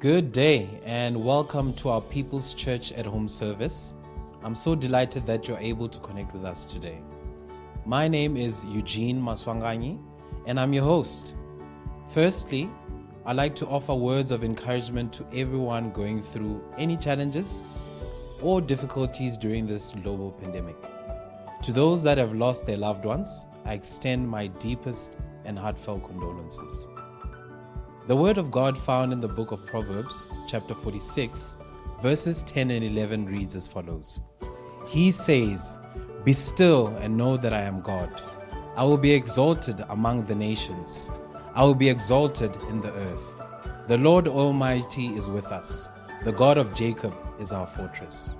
Good day and welcome to our People's Church at Home service. I'm so delighted that you're able to connect with us today. My name is Eugene Maswanganyi and I'm your host. Firstly, I'd like to offer words of encouragement to everyone going through any challenges or difficulties during this global pandemic. To those that have lost their loved ones, I extend my deepest and heartfelt condolences. The word of God found in the book of Proverbs, chapter 46, verses 10 and 11 reads as follows. He says, "Be still and know that I am God. I will be exalted among the nations. I will be exalted in the earth. The Lord Almighty is with us. The God of Jacob is our fortress."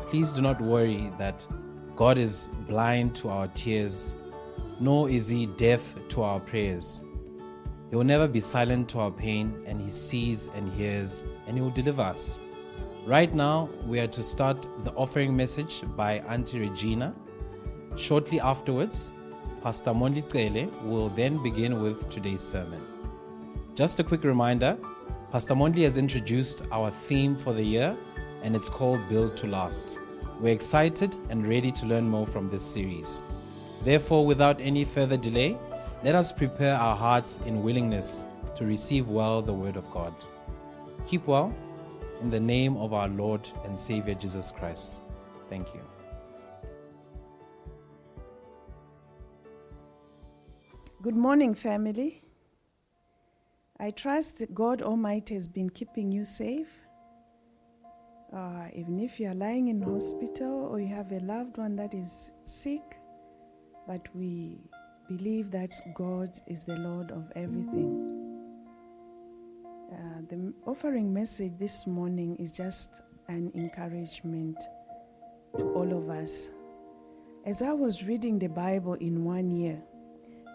Please do not worry that God is blind to our tears, nor is He deaf to our prayers. He will never be silent to our pain, and He sees and hears, and He will deliver us. Right now, we are to start the offering message by Auntie Regina. Shortly afterwards, Pastor Mondli Cele will then begin with today's sermon. Just a quick reminder, Pastor Mondli has introduced our theme for the year, and it's called Build to Last. We're excited and ready to learn more from this series. Therefore, without any further delay, let us prepare our hearts in willingness to receive well the word of God. Keep well in the name of our Lord and Savior Jesus Christ. Thank you. Good morning, family. I trust that God Almighty has been keeping you safe. Even if you are lying in hospital or you have a loved one that is sick, but we believe that God is the Lord of everything. The offering message this morning is just an encouragement to all of us. As I was reading the Bible in 1 year,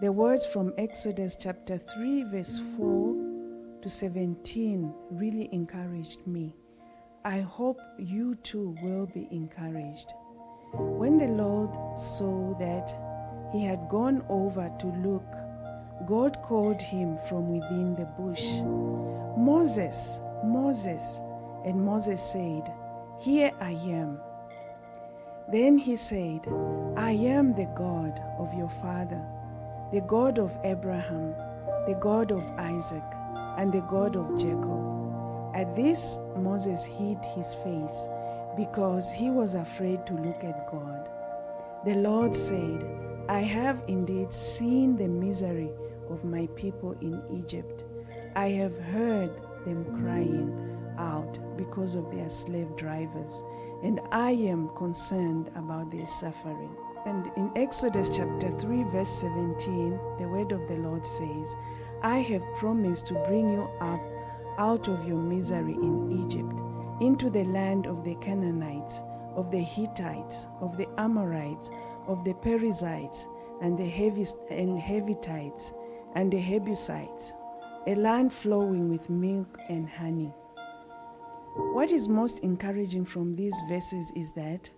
the words from Exodus chapter 3 verse 4 to 17 really encouraged me. I hope you too will be encouraged. When the Lord saw that he had gone over to look, God called him from within the bush, "Moses, Moses." And Moses said, "Here I am." Then he said, "I am the God of your father, the God of Abraham, the God of Isaac, and the God of Jacob." At this, Moses hid his face because he was afraid to look at God. The Lord said, "I have indeed seen the misery of my people in Egypt. I have heard them crying out because of their slave drivers, and I am concerned about their suffering." And in Exodus chapter 3 verse 17, the word of the Lord says, "I have promised to bring you up out of your misery in Egypt, into the land of the Canaanites, of the Hittites, of the Amorites, of the Perizzites, and the Hivitites, and the Jebusites, a land flowing with milk and honey." What is most encouraging from these verses is that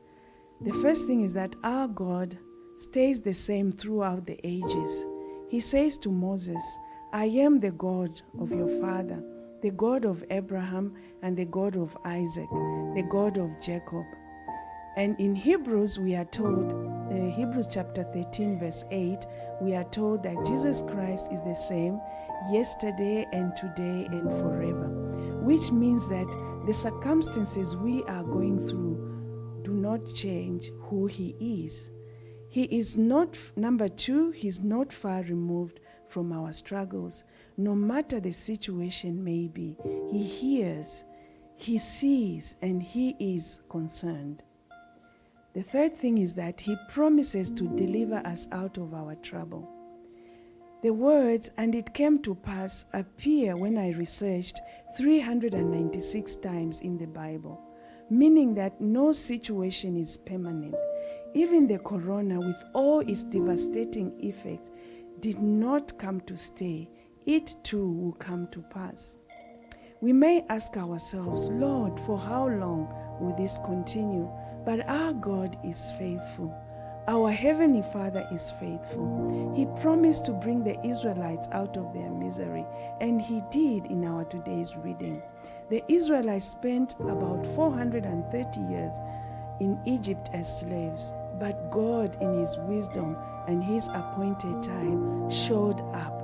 the first thing is that our God stays the same throughout the ages. He says to Moses, "I am the God of your father, the God of Abraham and the God of Isaac, the God of Jacob." And in Hebrews, we are told, Hebrews chapter 13 verse 8, we are told that Jesus Christ is the same yesterday and today and forever, which means that the circumstances we are going through do not change who He is. He is not, number two, He's not far removed from our struggles. No matter the situation may be, He hears, He sees, and He is concerned. The third thing is that He promises to deliver us out of our trouble. The words, "and it came to pass," appear when I researched 396 times in the Bible, meaning that no situation is permanent. Even the corona, with all its devastating effects, did not come to stay. It too will come to pass. We may ask ourselves, "Lord, for how long will this continue?" But our God is faithful. Our Heavenly Father is faithful. He promised to bring the Israelites out of their misery, and He did in our today's reading. The Israelites spent about 430 years in Egypt as slaves, but God, in His wisdom and His appointed time, showed up.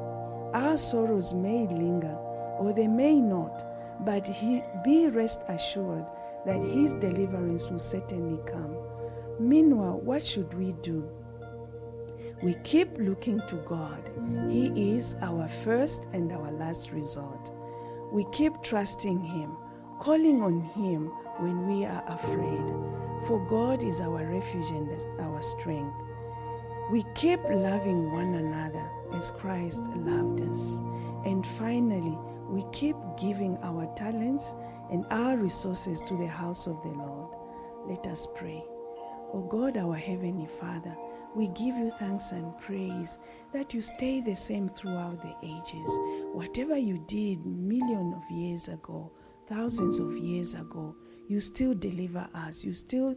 Our sorrows may linger, or they may not, but be rest assured that His deliverance will certainly come. Meanwhile, what should we do? We keep looking to God. He is our first and our last resort. We keep trusting Him, calling on Him when we are afraid, for God is our refuge and our strength. We keep loving one another as Christ loved us. And finally, we keep giving our talents and our resources to the house of the Lord. Let us pray. O God, our Heavenly Father, we give you thanks and praise that you stay the same throughout the ages. Whatever you did millions of years ago, thousands of years ago, you still deliver us. You still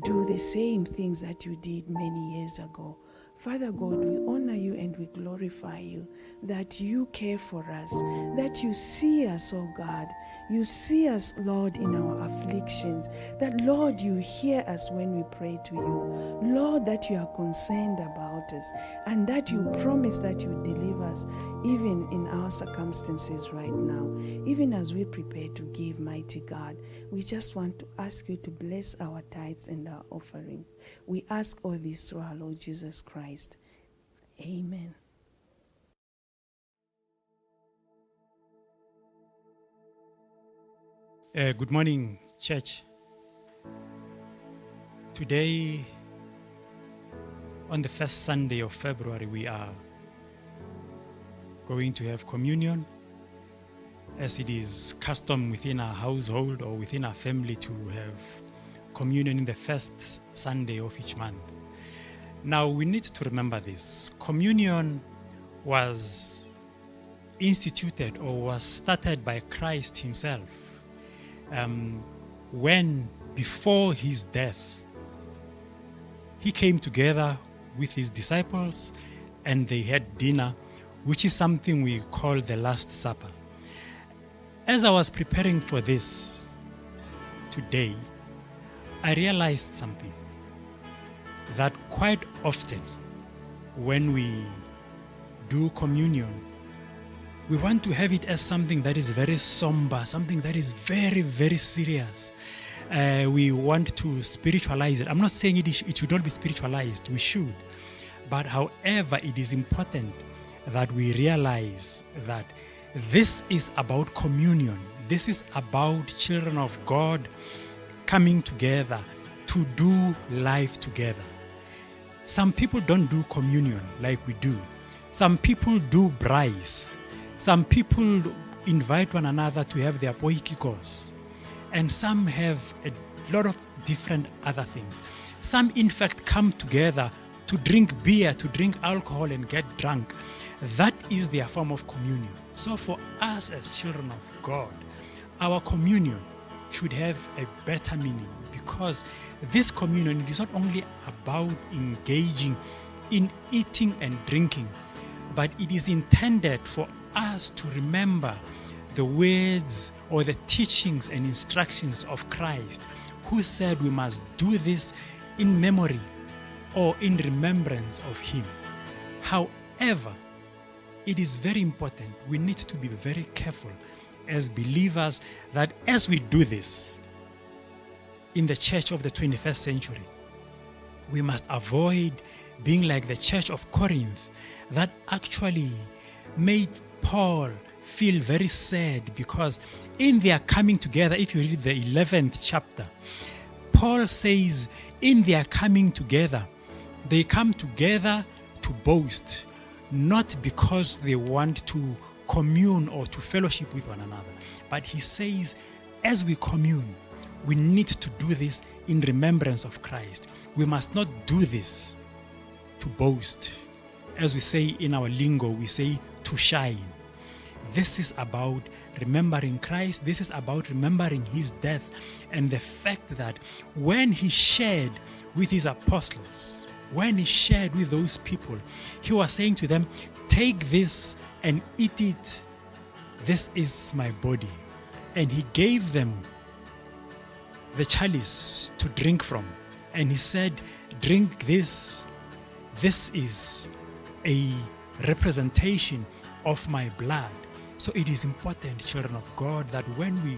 do the same things that you did many years ago. Father God, we honor you and we glorify you that you care for us, that you see us, oh God. You see us, Lord, in our afflictions, that, Lord, you hear us when we pray to you. Lord, that you are concerned about us and that you promise that you deliver us even in our circumstances right now. Even as we prepare to give, mighty God, we just want to ask you to bless our tithes and our offering. We ask all this through our Lord Jesus Christ. Amen. Good morning, church. Today, on the first Sunday of February, we are going to have communion, as it is custom within our household or within our family to have communion in the first Sunday of each month. Now, we need to remember this. Communion was instituted or was started by Christ Himself. When, before His death, He came together with His disciples and they had dinner, which is something we call the Last Supper. As I was preparing for this today, I realized something, that quite often when we do communion, we want to have it as something that is very somber, something that is very, very serious. We want to spiritualize it. I'm not saying it should not be spiritualized. We should. But however, it is important that we realize that this is about communion. This is about children of God coming together to do life together. Some people don't do communion like we do. Some people do braais. Some people invite one another to have their poikikos. And some have a lot of different other things. Some, in fact, come together to drink beer, to drink alcohol and get drunk. That is their form of communion. So for us as children of God, our communion should have a better meaning, because this communion is not only about engaging in eating and drinking, but it is intended for us to remember the words or the teachings and instructions of Christ, who said we must do this in memory or in remembrance of Him. However, it is very important, we need to be very careful as believers that as we do this in the church of the 21st century, we must avoid being like the church of Corinth that actually made Paul feel very sad, because in their coming together, if you read the 11th chapter, Paul says in their coming together, they come together to boast, not because they want to commune or to fellowship with one another. But he says, as we commune, we need to do this in remembrance of Christ. We must not do this to boast. As we say in our lingo, we say to shine. This is about remembering Christ. This is about remembering His death and the fact that when He shared with His apostles when he shared with those people, he was saying to them, take this and eat it. This is my body. And he gave them the chalice to drink from. And he said, drink this. This is a representation of my blood. So it is important, children of God, that when we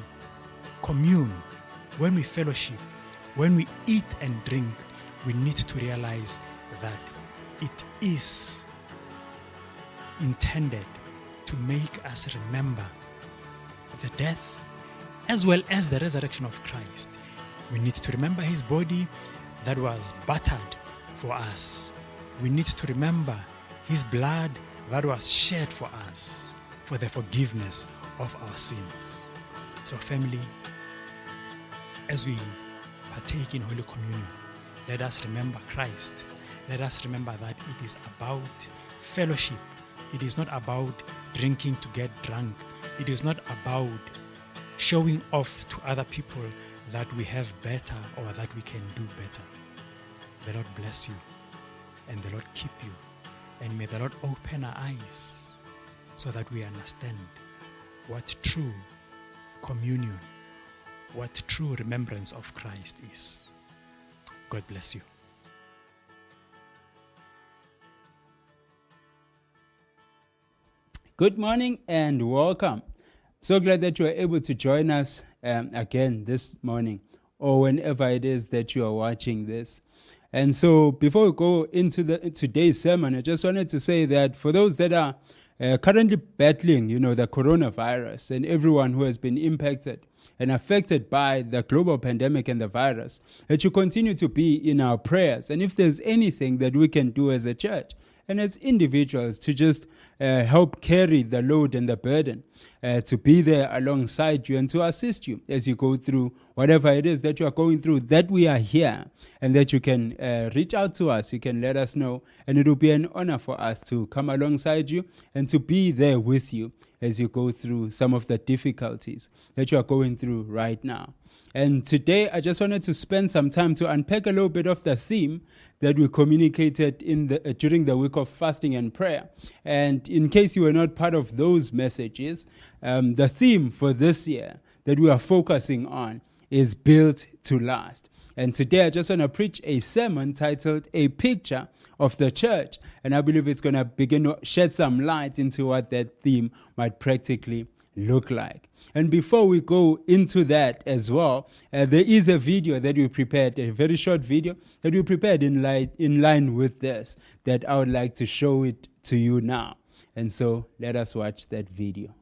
commune, when we fellowship, when we eat and drink, we need to realize that it is intended to make us remember the death as well as the resurrection of Christ. We need to remember his body that was battered for us. We need to remember his blood that was shed for us for the forgiveness of our sins. So family, as we partake in Holy Communion, let us remember Christ. Let us remember that it is about fellowship. It is not about drinking to get drunk. It is not about showing off to other people that we have better or that we can do better. The Lord bless you and the Lord keep you. And may the Lord open our eyes so that we understand what true communion, what true remembrance of Christ is. God bless you. Good morning and welcome. So glad that you are able to join us again this morning or whenever it is that you are watching this. And so before we go into today's sermon, I just wanted to say that for those that are currently battling, the coronavirus and everyone who has been impacted and affected by the global pandemic and the virus, that you continue to be in our prayers. And if there's anything that we can do as a church and as individuals to just help carry the load and the burden, to be there alongside you and to assist you as you go through whatever it is that you are going through, that we are here and that you can reach out to us. You can let us know, and it will be an honor for us to come alongside you and to be there with you as you go through some of the difficulties that you are going through right now. And today, I just wanted to spend some time to unpack a little bit of the theme that we communicated during the week of fasting and prayer. And in case you were not part of those messages, the theme for this year that we are focusing on is Built to Last. And today, I just want to preach a sermon titled A Picture of the Church. And I believe it's going to begin to shed some light into what that theme might practically look like. And before we go into that as well, there is a video that we prepared, a very short video that we prepared in line with this, that I would like to show it to you now. And so let us watch that video.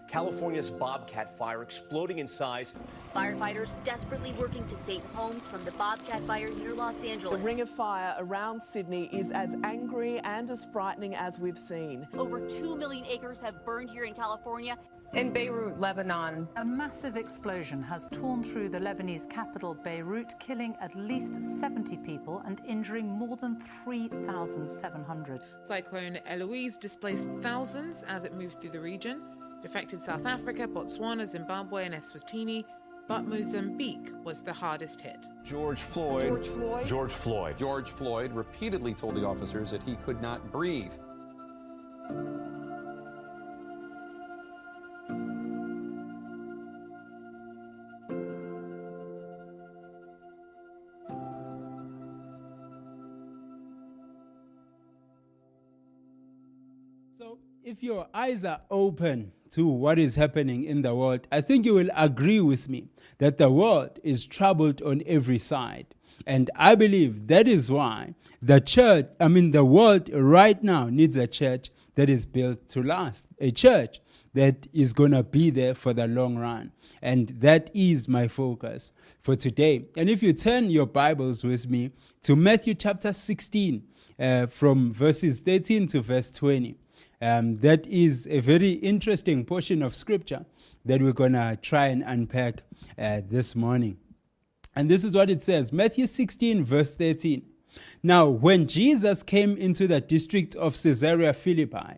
California's Bobcat fire exploding in size. Firefighters desperately working to save homes from the Bobcat fire near Los Angeles. The ring of fire around Sydney is as angry and as frightening as we've seen. Over 2 million acres have burned here in California. In Beirut, Lebanon, a massive explosion has torn through the Lebanese capital, Beirut, killing at least 70 people and injuring more than 3,700. Cyclone Eloise displaced thousands as it moved through the region. It affected South Africa, Botswana, Zimbabwe, and Eswatini, but Mozambique was the hardest hit. George Floyd repeatedly told the officers that he could not breathe. So If your eyes are open to what is happening in the world, I think you will agree with me that the world is troubled on every side. And I believe that is why the world right now needs a church that is built to last, a church that is going to be there for the long run. And that is my focus for today. And if you turn your Bibles with me to Matthew chapter 16, from verses 13 to verse 20, that is a very interesting portion of scripture that we're going to try and unpack this morning. And this is what it says, Matthew 16, verse 13. Now, when Jesus came into the district of Caesarea Philippi,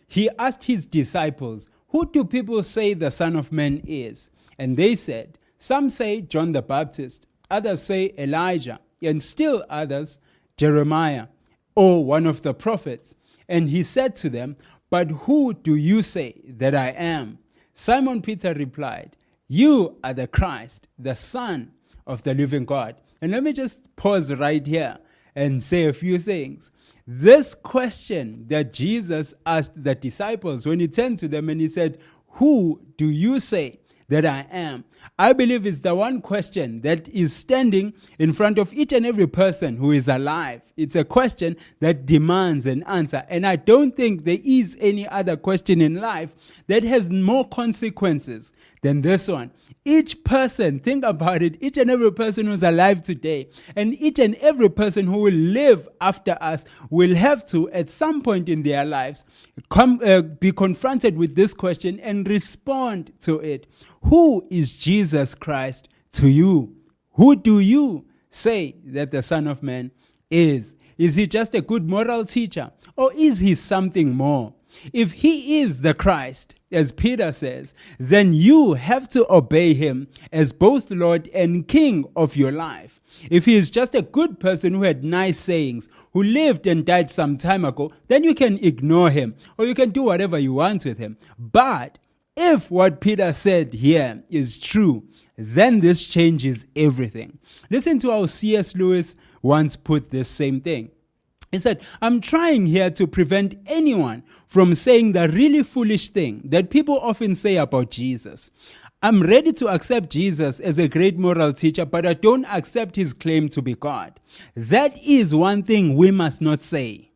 he asked his disciples, "Who do people say the Son of Man is?" And they said, "Some say John the Baptist, others say Elijah, and still others Jeremiah, or one of the prophets." And he said to them, "But who do you say that I am?" Simon Peter replied, "You are the Christ, the Son of the living God." And let me just pause right here and say a few things. This question that Jesus asked the disciples when he turned to them and he said, "Who do you say that I am?" I believe is the one question that is standing in front of each and every person who is alive. It's a question that demands an answer. And I don't think there is any other question in life that has more consequences than this one. Each person, think about it, each and every person who's alive today and each and every person who will live after us will have to, at some point in their lives, be confronted with this question and respond to it. Who is Jesus Christ to you? Who do you say that the Son of Man is? Is he just a good moral teacher, or is he something more? If he is the Christ, as Peter says, then you have to obey him as both Lord and King of your life. If he is just a good person who had nice sayings, who lived and died some time ago, then you can ignore him, or you can do whatever you want with him. But if what Peter said here is true, then this changes everything. Listen to how C.S. Lewis once put this same thing. He said, "I'm trying here to prevent anyone from saying the really foolish thing that people often say about Jesus. I'm ready to accept Jesus as a great moral teacher, but I don't accept his claim to be God. That is one thing we must not say.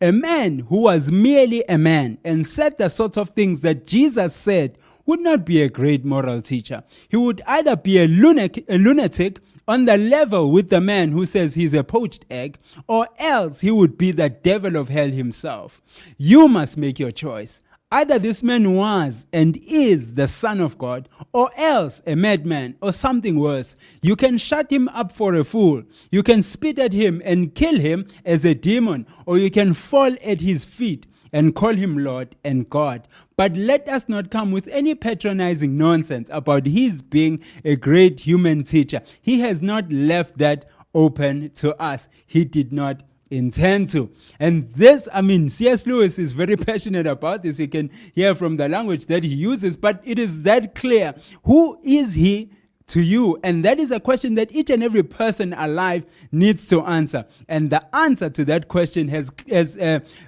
A man who was merely a man and said the sorts of things that Jesus said would not be a great moral teacher. He would either be a lunatic on the level with the man who says he's a poached egg, or else he would be the devil of hell himself. You must make your choice. Either this man was and is the Son of God, or else a madman, or something worse. You can shut him up for a fool. You can spit at him and kill him as a demon, or you can fall at his feet and call him Lord and God. But let us not come with any patronizing nonsense about his being a great human teacher. He has not left that open to us. He did not intend to." And this, C.S. Lewis is very passionate about this. You can hear from the language that he uses, but it is that clear. Who is he to you? And that is a question that each and every person alive needs to answer. And the answer to that question has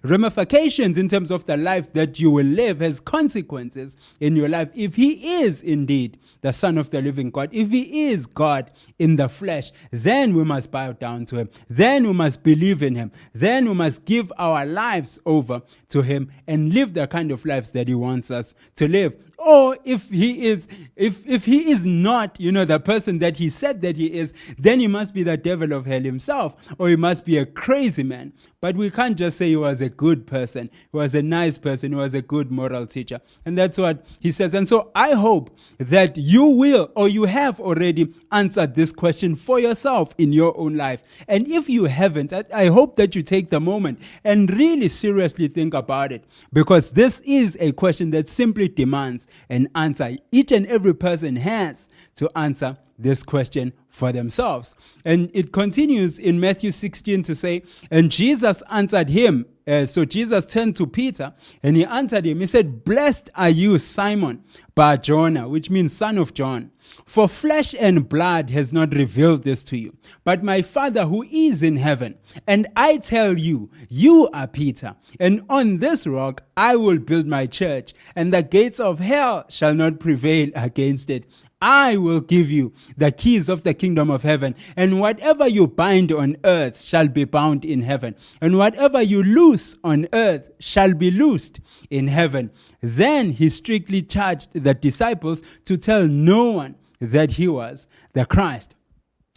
ramifications in terms of the life that you will live, has consequences in your life. If he is indeed the Son of the living God, if he is God in the flesh, then we must bow down to him. Then we must believe in him. Then we must give our lives over to him and live the kind of lives that he wants us to live. Or if he is not, the person that he said that he is, then he must be the devil of hell himself, or he must be a crazy man. But we can't just say he was a good person, he was a nice person, he was a good moral teacher. And that's what he says. And so I hope that you will, or you have already answered this question for yourself in your own life. And if you haven't, I hope that you take the moment and really seriously think about it, because this is a question that simply demands an answer. Each and every person has to answer this question for themselves. And it continues in Matthew 16 to say, "And Jesus answered him So Jesus turned to Peter and he answered him. He said, "Blessed are you, Simon Bar-Jonah," which means son of John. "For flesh and blood has not revealed this to you, but my Father who is in heaven. And I tell you, you are Peter, and on this rock I will build my church, and the gates of hell shall not prevail against it. I will give you the keys of the kingdom of heaven, and whatever you bind on earth shall be bound in heaven, and whatever you loose on earth shall be loosed in heaven." Then he strictly charged the disciples to tell no one that he was the Christ.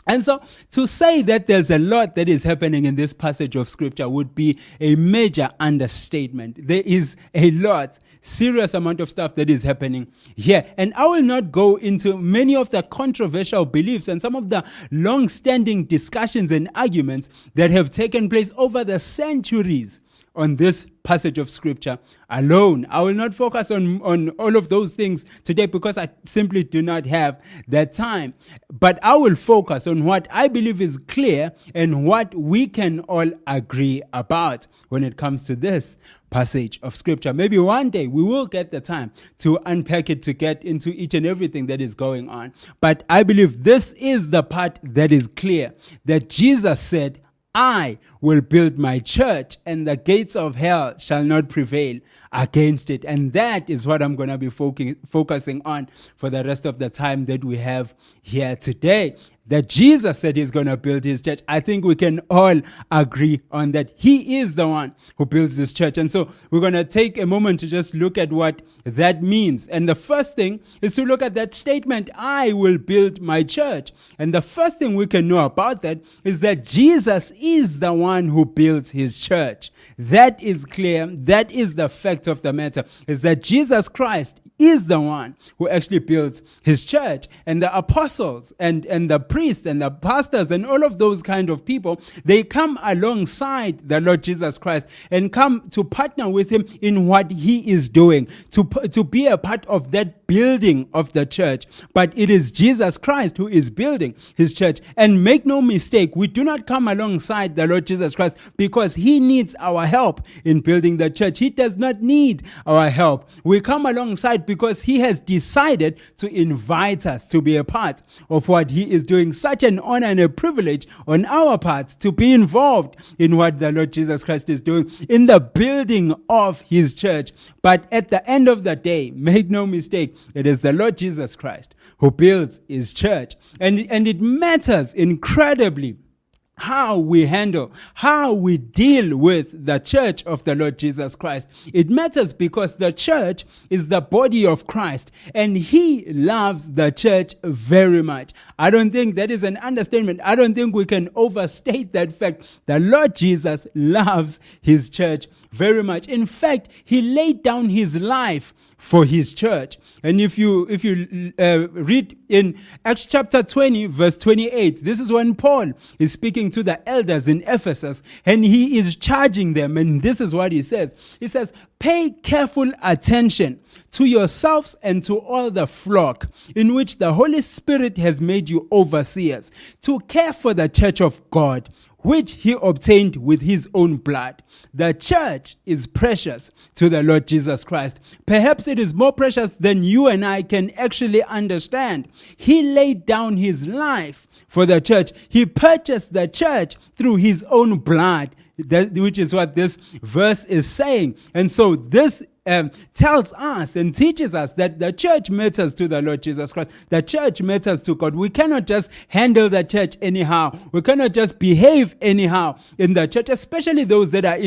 And so to say that there's a lot that is happening in this passage of scripture would be a major understatement. There is a lot, serious amount of stuff that is happening here. And I will not go into many of the controversial beliefs and some of the long-standing discussions and arguments that have taken place over the centuries on this passage of scripture alone. I will not focus on all of those things today because I simply do not have that time. But I will focus on what I believe is clear and what we can all agree about when it comes to this passage of scripture. Maybe one day we will get the time to unpack it, to get into each and everything that is going on. But I believe this is the part that is clear, that Jesus said, "I will build my church, and the gates of hell shall not prevail against it." And that is what I'm going to be focusing on for the rest of the time that we have here today. That Jesus said he's going to build his church. I think we can all agree on that. He is the one who builds this church. And so we're going to take a moment to just look at what that means. And the first thing is to look at that statement, "I will build my church." And the first thing we can know about that is that Jesus is the one who builds his church. That is clear. That is the fact of the matter, is that Jesus Christ is the one who actually builds his church. And the apostles and the priests and the pastors and all of those kind of people, they come alongside the Lord Jesus Christ and come to partner with him in what he is doing, to be a part of that building of the church. But it is Jesus Christ who is building his church. And make no mistake, we do not come alongside the Lord Jesus Christ because he needs our help in building the church. He does not need our help. We come alongside because he has decided to invite us to be a part of what he is doing. Such an honor and a privilege on our part to be involved in what the Lord Jesus Christ is doing in the building of his church. But at the end of the day, make no mistake, it is the Lord Jesus Christ who builds his church. And it matters incredibly how we handle, how we deal with the church of the Lord Jesus Christ. It matters because the church is the body of Christ and he loves the church very much. I don't think that is an understatement. I don't think we can overstate that fact. The Lord Jesus loves his church very much. In fact, he laid down his life for his church. And if you read in Acts chapter 20, verse 28, this is when Paul is speaking to the elders in Ephesus and he is charging them. And this is what he says. He says, "Pay careful attention to yourselves and to all the flock in which the Holy Spirit has made you overseers, to care for the church of God, which he obtained with his own blood." The church is precious to the Lord Jesus Christ. Perhaps it is more precious than you and I can actually understand. He laid down his life for the church. He purchased the church through his own blood, which is what this verse is saying. And so this tells us and teaches us that the church matters to the Lord Jesus Christ. The church matters to God. We cannot just handle the church anyhow. We cannot just behave anyhow in the church, especially those that are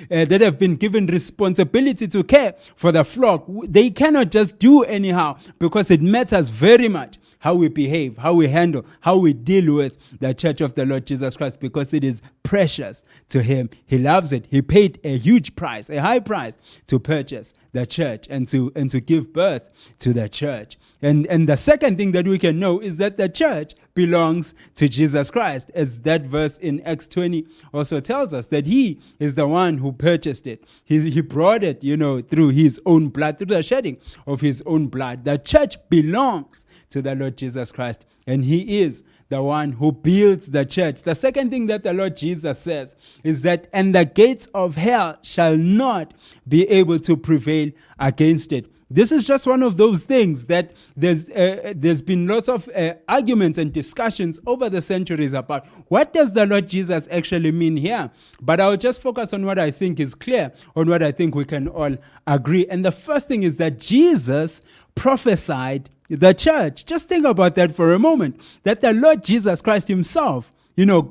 that have been given responsibility to care for the flock. They cannot just do anyhow because it matters very much how we behave, how we handle, how we deal with the church of the Lord Jesus Christ, because it is precious to him. He loves it. He paid a huge price, a high price to purchase the church and to give birth to the church. And the second thing that we can know is that the church belongs to Jesus Christ, as that verse in Acts 20 also tells us, that he is the one who purchased it. He brought it, through his own blood, through the shedding of his own blood. The church belongs to the Lord Jesus Christ, and he is the one who builds the church. The second thing that the Lord Jesus says is that, and the gates of hell shall not be able to prevail against it. This is just one of those things that there's been lots of arguments and discussions over the centuries about what does the Lord Jesus actually mean here. But I'll just focus on what I think is clear, on what I think we can all agree. And the first thing is that Jesus prophesied the church. Just think about that for a moment, that the Lord Jesus Christ himself,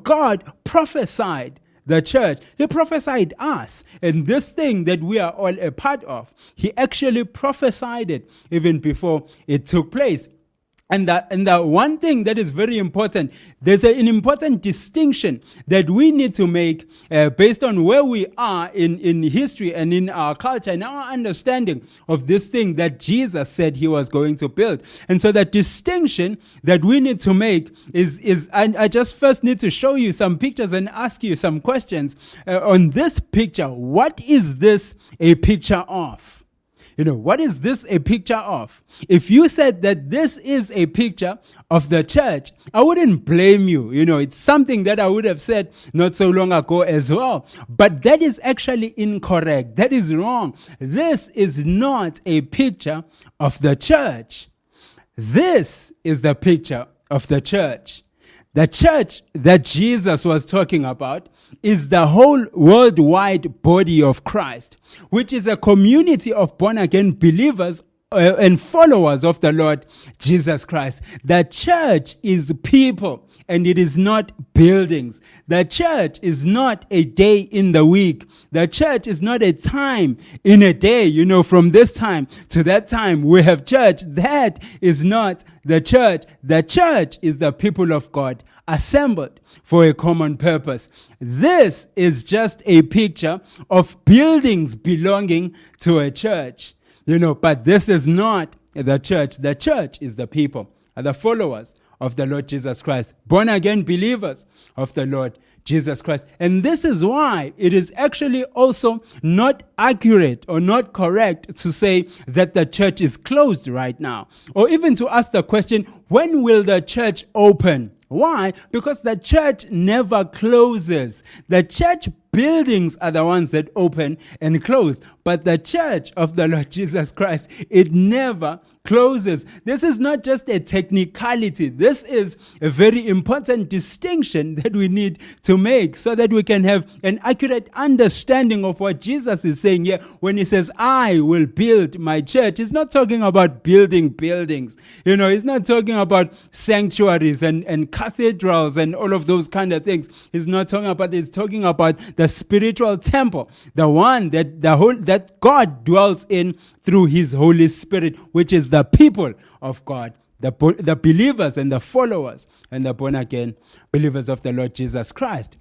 God prophesied the church. He prophesied us. And this thing that we are all a part of, he actually prophesied it even before it took place. And the one thing that is very important, there's an important distinction that we need to make based on where we are in history and in our culture and our understanding of this thing that Jesus said he was going to build. And so the distinction that we need to make is I just first need to show you some pictures and ask you some questions. On this picture, what is this a picture of? What is this a picture of? If you said that this is a picture of the church, I wouldn't blame you. It's something that I would have said not so long ago as well. But that is actually incorrect. That is wrong. This is not a picture of the church. This is the picture of the church. The church that Jesus was talking about is the whole worldwide body of Christ, which is a community of born-again believers and followers of the Lord Jesus Christ. The church is people, and it is not buildings. The church is not a day in the week. The church is not a time in a day, from this time to that time we have church. That is not the church. The church is the people of God assembled for a common purpose. This is just a picture of buildings belonging to a church, but this is not the church. The church is the people, the followers of the Lord Jesus Christ, born again believers of the Lord Jesus Christ. And this is why it is actually also not accurate or not correct to say that the church is closed right now, or even to ask the question, when will the church open? Why? Because the church never closes. The church buildings are the ones that open and close. But the church of the Lord Jesus Christ, it never closes. This is not just a technicality. This is a very important distinction that we need to make so that we can have an accurate understanding of what Jesus is saying here when he says, I will build my church. He's not talking about building buildings. He's not talking about sanctuaries and cathedrals and all of those kind of things. He's talking about the spiritual temple, the one that God dwells in through his Holy Spirit, which is the people of God, the believers and the followers and the born-again believers of the Lord Jesus Christ.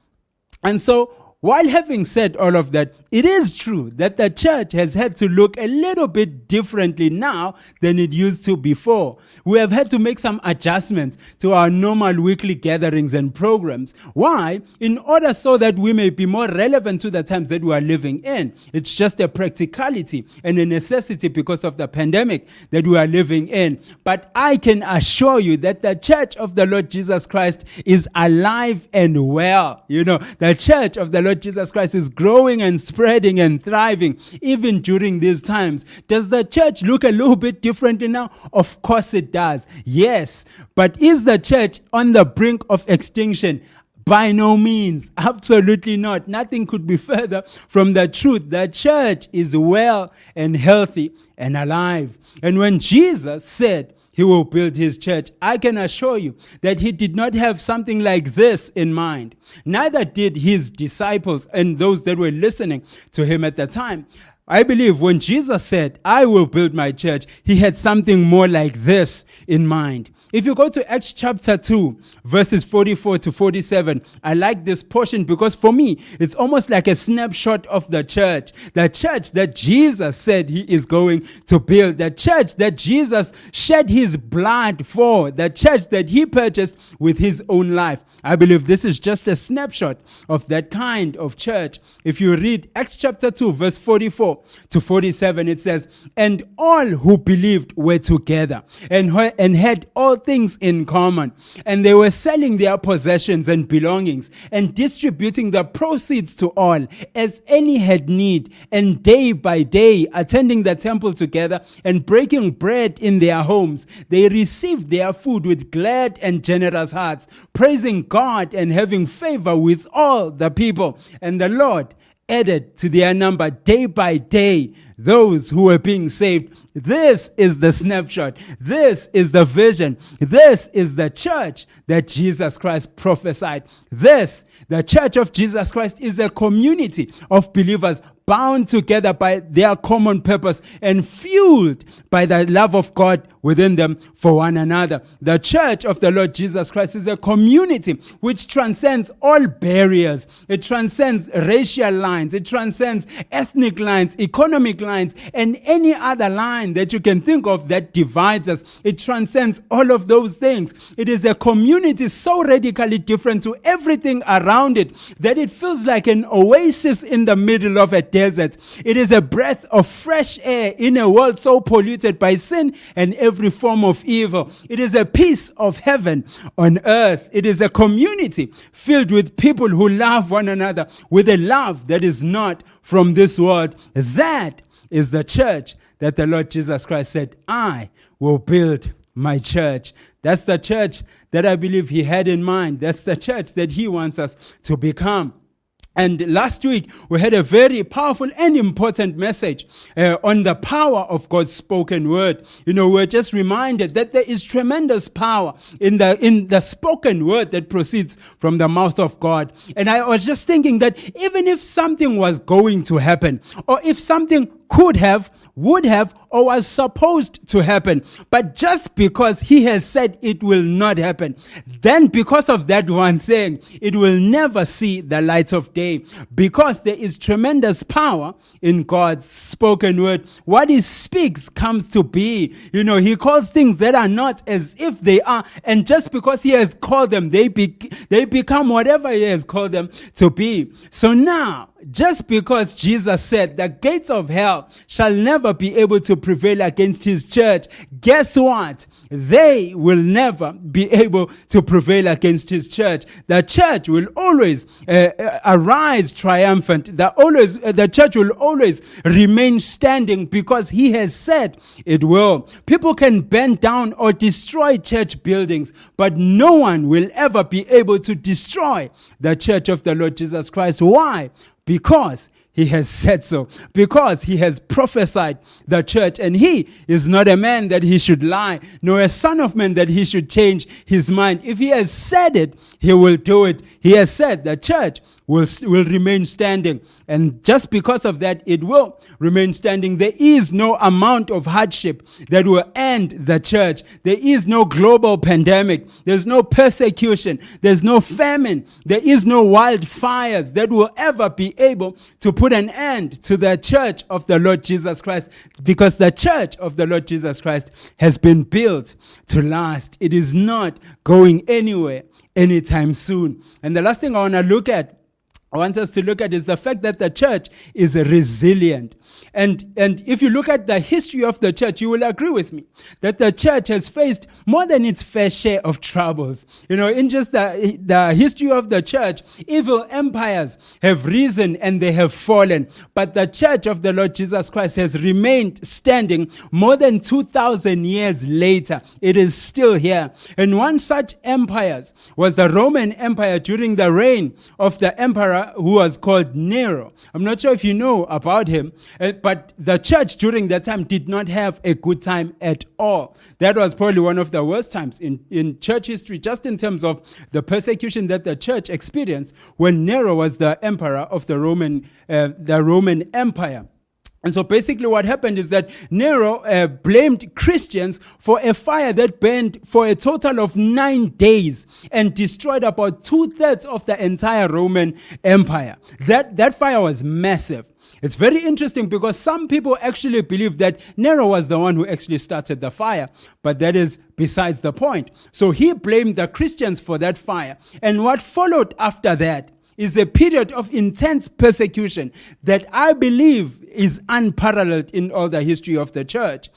And so, while having said all of that, it is true that the church has had to look a little bit differently now than it used to before. We have had to make some adjustments to our normal weekly gatherings and programs. Why? In order so that we may be more relevant to the times that we are living in. It's just a practicality and a necessity because of the pandemic that we are living in. But I can assure you that the church of the Lord Jesus Christ is alive and well. The church of the Lord Jesus Christ is growing and spreading and thriving even during these times. Does the church look a little bit differently now? Of course it does. Yes. But is the church on the brink of extinction? By no means. Absolutely not. Nothing could be further from the truth. The church is well and healthy and alive. And when Jesus said he will build his church, I can assure you that he did not have something like this in mind. Neither did his disciples and those that were listening to him at the time. I believe when Jesus said, I will build my church, he had something more like this in mind. If you go to Acts chapter 2, verses 44 to 47, I like this portion because for me, it's almost like a snapshot of the church that Jesus said he is going to build, the church that Jesus shed his blood for, the church that he purchased with his own life. I believe this is just a snapshot of that kind of church. If you read Acts chapter 2, verse 44 to 47, it says, "And all who believed were together and had all things in common. And they were selling their possessions and belongings and distributing the proceeds to all as any had need. And day by day, attending the temple together and breaking bread in their homes, they received their food with glad and generous hearts, praising God and having favor with all the people. And the Lord added to their number day by day those who were being saved." This is the snapshot. This is the vision. This is the church that Jesus Christ prophesied. This, the church of Jesus Christ, is a community of believers bound together by their common purpose and fueled by the love of God within them for one another. The church of the Lord Jesus Christ is a community which transcends all barriers. It transcends racial lines. It transcends ethnic lines, economic lines, and any other line that you can think of that divides us. It transcends all of those things. It is a community so radically different to everything around it that it feels like an oasis in the middle of a desert. It is a breath of fresh air in a world so polluted by sin and every form of evil. It is a piece of heaven on earth. It is a community filled with people who love one another with a love that is not from this world. That is the church that the Lord Jesus Christ said, "I will build my church." That's the church that I believe he had in mind. That's the church that he wants us to become. And last week, we had a very powerful and important message on the power of God's spoken word. You know, we're just reminded that there is tremendous power in the spoken word that proceeds from the mouth of God. And I was just thinking that even if something was going to happen, or if something could have, would have, or was supposed to happen, but just because he has said it will not happen, then because of that one thing, it will never see the light of day, because there is tremendous power in God's spoken word. What he speaks comes to be. You know, he calls things that are not as if they are, and just because he has called them, they become whatever he has called them to be. So now, just because Jesus said the gates of hell shall never be able to prevail against his church, guess what? They will never be able to prevail against his church. The church will always arise triumphant. The church will always remain standing because he has said it will. People can bend down or destroy church buildings, but no one will ever be able to destroy the church of the Lord Jesus Christ. Why? Because he has said so, because he has prophesied the church, and he is not a man that he should lie, nor a son of man that he should change his mind. If he has said it, he will do it. He has said the church will remain standing, and just because of that, it will remain standing. There is no amount of hardship that will end the church. There is no global pandemic. There's no persecution. There's no famine. There is no wildfires that will ever be able to put an end to the church of the Lord Jesus Christ, because the church of the Lord Jesus Christ has been built to last. It is not going anywhere anytime soon. And the last thing I want us to look at is the fact that the church is resilient. And if you look at the history of the church, you will agree with me that the church has faced more than its fair share of troubles. You know, in just the history of the church, evil empires have risen and they have fallen. But the church of the Lord Jesus Christ has remained standing more than 2,000 years later. It is still here. And one such empire was the Roman Empire during the reign of the emperor who was called Nero. I'm not sure if you know about him, but the church during that time did not have a good time at all. That was probably one of the worst times in church history, just in terms of the persecution that the church experienced when Nero was the emperor of the Roman Empire. And so basically what happened is that Nero blamed Christians for a fire that burned for a total of 9 days and destroyed about 2/3 of the entire Roman Empire. That fire was massive. It's very interesting because some people actually believe that Nero was the one who actually started the fire, but that is besides the point. So he blamed the Christians for that fire. And what followed after that is a period of intense persecution that I believe is unparalleled in all the history of the church.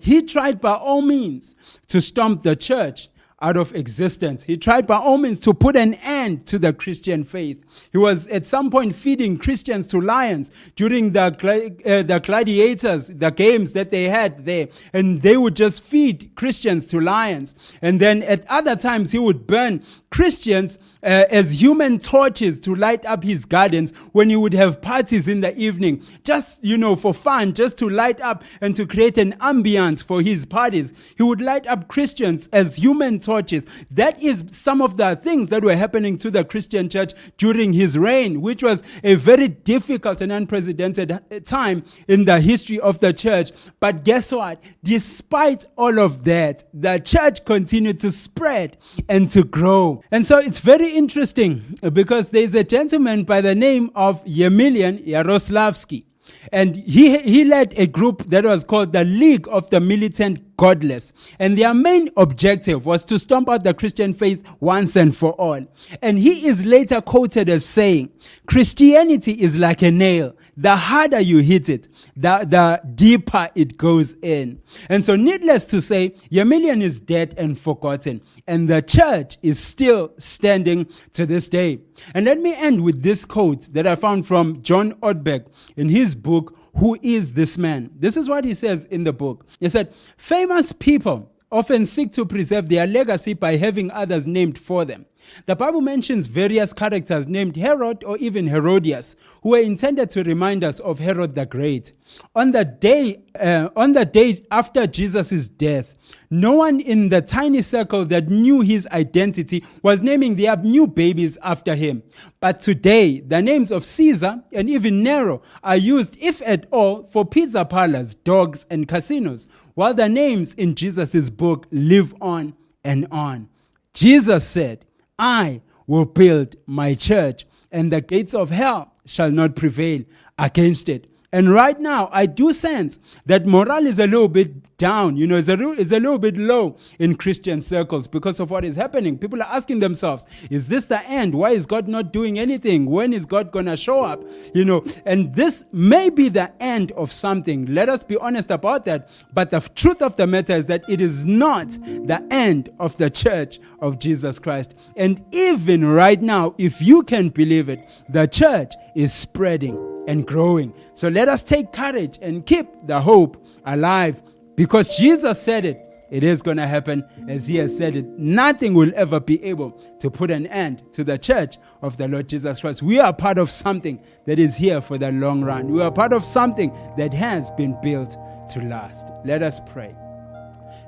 He tried by all means to stomp the church out of existence. He tried by all means to put an end to the Christian faith. He was at some point feeding Christians to lions during the gladiators, the games that they had there. And they would just feed Christians to lions. And then at other times, he would burn Christians as human torches to light up his gardens when he would have parties in the evening, just, for fun, just to light up and to create an ambience for his parties. He would light up Christians as human torches. That is some of the things that were happening to the Christian church during his reign, which was a very difficult and unprecedented time in the history of the church. But guess what? Despite all of that, the church continued to spread and to grow. And so it's very interesting because there's a gentleman by the name of Emilian Yaroslavsky. And he led a group that was called the League of the Militant Godless. And their main objective was to stomp out the Christian faith once and for all. And he is later quoted as saying, Christianity is like a nail. The harder you hit it, the deeper it goes in. And so needless to say, Emilian is dead and forgotten. And the church is still standing to this day. And let me end with this quote that I found from John Ortberg in his book, Who is This Man? This is what he says in the book. He said, famous people often seek to preserve their legacy by having others named for them. The Bible mentions various characters named Herod or even Herodias, who were intended to remind us of Herod the Great. On the day after Jesus' death, no one in the tiny circle that knew his identity was naming their new babies after him. But today, the names of Caesar and even Nero are used, if at all, for pizza parlors, dogs, and casinos, while the names in Jesus' book live on and on. Jesus said, I will build my church, and the gates of hell shall not prevail against it. And right now, I do sense that morale is a little bit down, is a little bit low in Christian circles because of what is happening. People are asking themselves, is this the end? Why is God not doing anything? When is God going to show up? And this may be the end of something. Let us be honest about that. But the truth of the matter is that it is not the end of the church of Jesus Christ. And even right now, if you can believe it, the church is spreading and growing. So let us take courage and keep the hope alive because Jesus said it. It is going to happen as he has said it. Nothing will ever be able to put an end to the church of the Lord Jesus Christ. We are part of something that is here for the long run. We are part of something that has been built to last. Let us pray.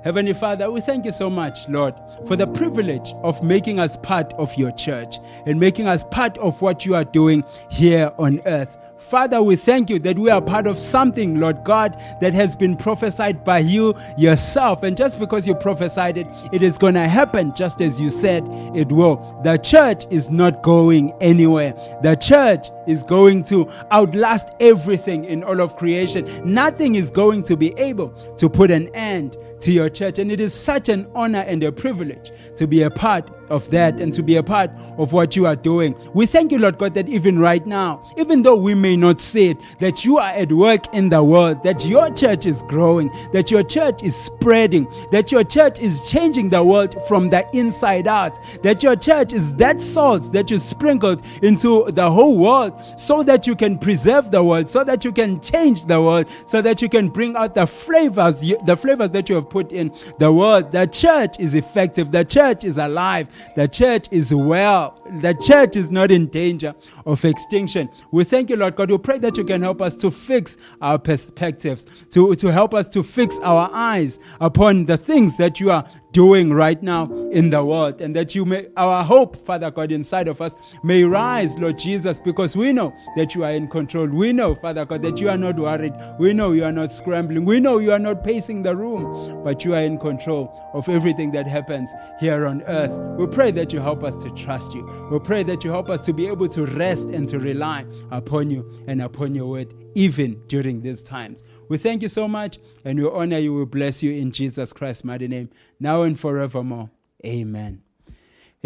Heavenly Father, we thank you so much, Lord, for the privilege of making us part of your church and making us part of what you are doing here on earth. Father, we thank you that we are part of something, Lord God, that has been prophesied by you yourself. And just because you prophesied it, it is going to happen just as you said it will. The church is not going anywhere. The church is going to outlast everything in all of creation. Nothing is going to be able to put an end to your church. And it is such an honor and a privilege to be a part of that and to be a part of what you are doing. We thank you, Lord God, that even right now, even though we may not see it, that you are at work in the world, that your church is growing, that your church is spreading, that your church is changing the world from the inside out, that your church is that salt that you sprinkled into the whole world so that you can preserve the world, so that you can change the world, so that you can bring out the flavors that you have put in the world. The church is effective. The church is alive. The church is well. the church is not in danger of extinction. We thank you, Lord God. We pray that you can help us to fix our perspectives, to help us to fix our eyes upon the things that you are doing right now in the world, and that you may, our hope, Father God, inside of us may rise, Lord Jesus, because we know that you are in control. We know, Father God, that you are not worried. We know you are not scrambling. We know you are not pacing the room, but you are in control of everything that happens here on earth. We pray that you help us to trust you. We pray that you help us to be able to rest and to rely upon you and upon your word, even during these times. We thank you so much, and we honor you. We bless you in Jesus Christ's mighty name, now and forevermore. Amen.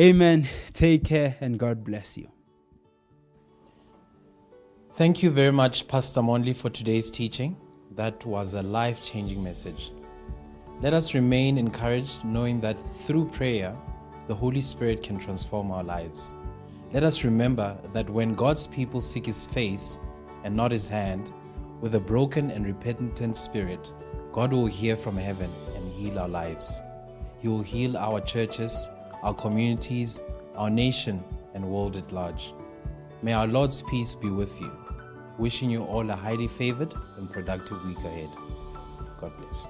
Amen. Take care, and God bless you. Thank you very much, Pastor Monley, for today's teaching. That was a life-changing message. Let us remain encouraged, knowing that through prayer, the Holy Spirit can transform our lives. Let us remember that when God's people seek His face and not His hand, with a broken and repentant spirit, God will hear from heaven and heal our lives. He will heal our churches, our communities, our nation, and world at large. May our Lord's peace be with you. Wishing you all a highly favored and productive week ahead. God bless.